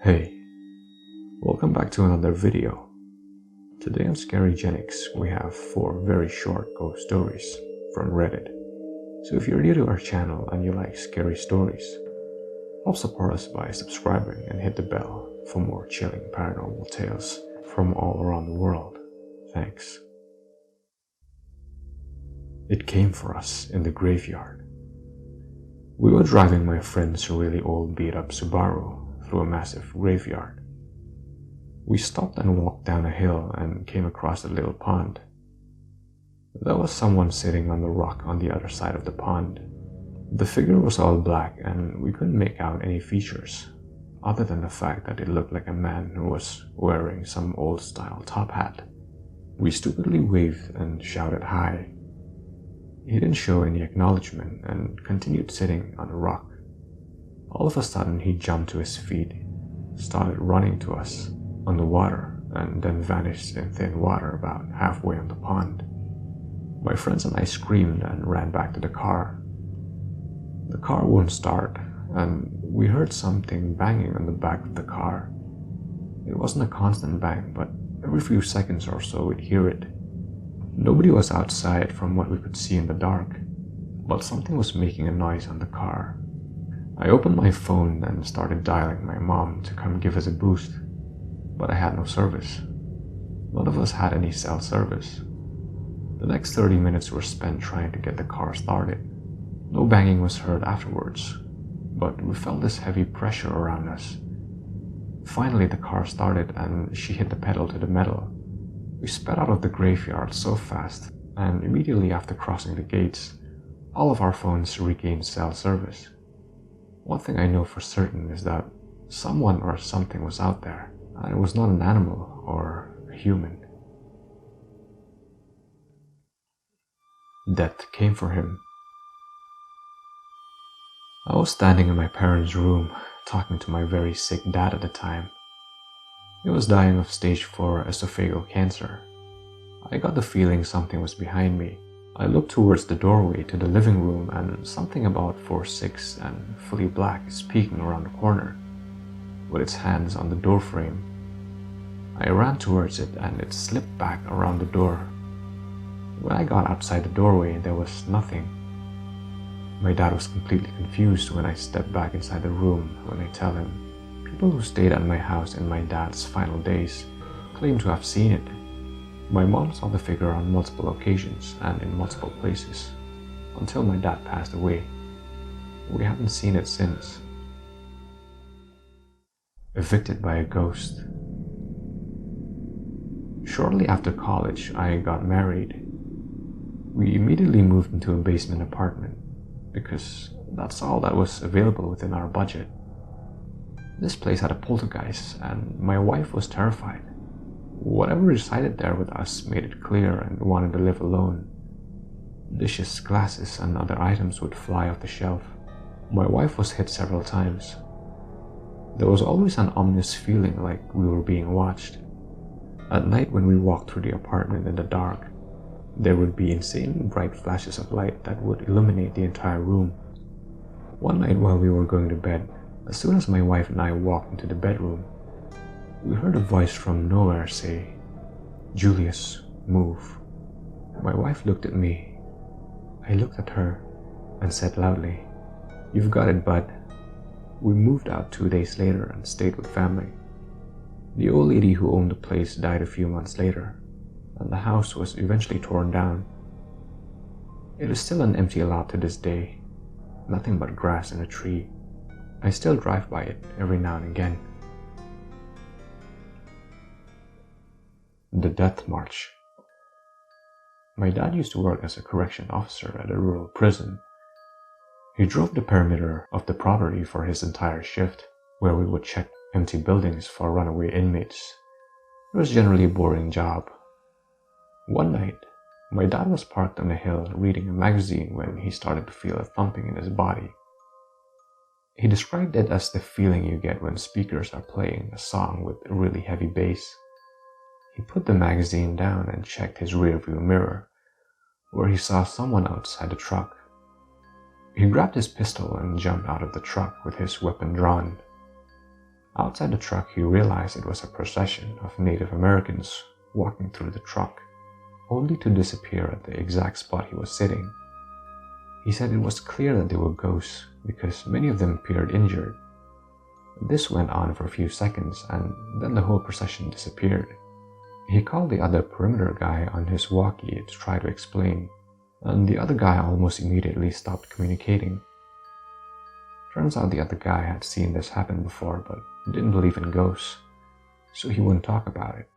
Hey, welcome back to another video. Today on Scarygenics we have 4 very short ghost stories from Reddit. So if you're new to our channel and you like scary stories, help support us by subscribing and hit the bell for more chilling paranormal tales from all around the world. Thanks. It came for us in the graveyard. We were driving my friend's really old beat-up Subaru through a massive graveyard. We stopped and walked down a hill and came across a little pond. There was someone sitting on the rock on the other side of the pond. The figure was all black and we couldn't make out any features, other than the fact that it looked like a man who was wearing some old-style top hat. We stupidly waved and shouted hi. He didn't show any acknowledgement and continued sitting on the rock. All of a sudden he jumped to his feet, started running to us on the water, and then vanished in thin water about halfway on the pond. My friends and I screamed and ran back to the car. The car wouldn't start, and we heard something banging on the back of the car. It wasn't a constant bang, but every few seconds or so we'd hear it. Nobody was outside from what we could see in the dark, but something was making a noise on the car. I opened my phone and started dialing my mom to come give us a boost, but I had no service. None of us had any cell service. The next 30 minutes were spent trying to get the car started. No banging was heard afterwards, but we felt this heavy pressure around us. Finally the car started and she hit the pedal to the metal. We sped out of the graveyard so fast, and immediately after crossing the gates, all of our phones regained cell service. One thing I know for certain is that someone or something was out there, and it was not an animal or a human. Death came for him. I was standing in my parents' room, talking to my very sick dad at the time. He was dying of stage 4 esophageal cancer. I got the feeling something was behind me. I looked towards the doorway to the living room and something about 4'6" and fully black is peeking around the corner, with its hands on the door frame. I ran towards it and it slipped back around the door. When I got outside the doorway, there was nothing. My dad was completely confused when I stepped back inside the room when I tell him. People who stayed at my house in my dad's final days claim to have seen it. My mom saw the figure on multiple occasions and in multiple places, until my dad passed away. We haven't seen it since. Evicted by a ghost. Shortly after college, I got married. We immediately moved into a basement apartment, because that's all that was available within our budget. This place had a poltergeist, and my wife was terrified. Whatever resided there with us made it clear and wanted to live alone. Dishes, glasses, and other items would fly off the shelf. My wife was hit several times. There was always an ominous feeling like we were being watched. At night when we walked through the apartment in the dark, there would be insane bright flashes of light that would illuminate the entire room. One night while we were going to bed, as soon as my wife and I walked into the bedroom, we heard a voice from nowhere say, "Julius, move." My wife looked at me. I looked at her and said loudly, "You've got it, bud." We moved out 2 days later and stayed with family. The old lady who owned the place died a few months later, and the house was eventually torn down. It is still an empty lot to this day, nothing but grass and a tree. I still drive by it every now and again. The Death March. My dad used to work as a correction officer at a rural prison. He drove the perimeter of the property for his entire shift, where we would check empty buildings for runaway inmates. It was generally a boring job. One night, my dad was parked on a hill reading a magazine when he started to feel a thumping in his body. He described it as the feeling you get when speakers are playing a song with a really heavy bass. He put the magazine down and checked his rearview mirror, where he saw someone outside the truck. He grabbed his pistol and jumped out of the truck with his weapon drawn. Outside the truck, he realized it was a procession of Native Americans walking through the truck, only to disappear at the exact spot he was sitting. He said it was clear that they were ghosts because many of them appeared injured. This went on for a few seconds, and then the whole procession disappeared. He called the other perimeter guy on his walkie to try to explain, and the other guy almost immediately stopped communicating. Turns out the other guy had seen this happen before but didn't believe in ghosts, so he wouldn't talk about it.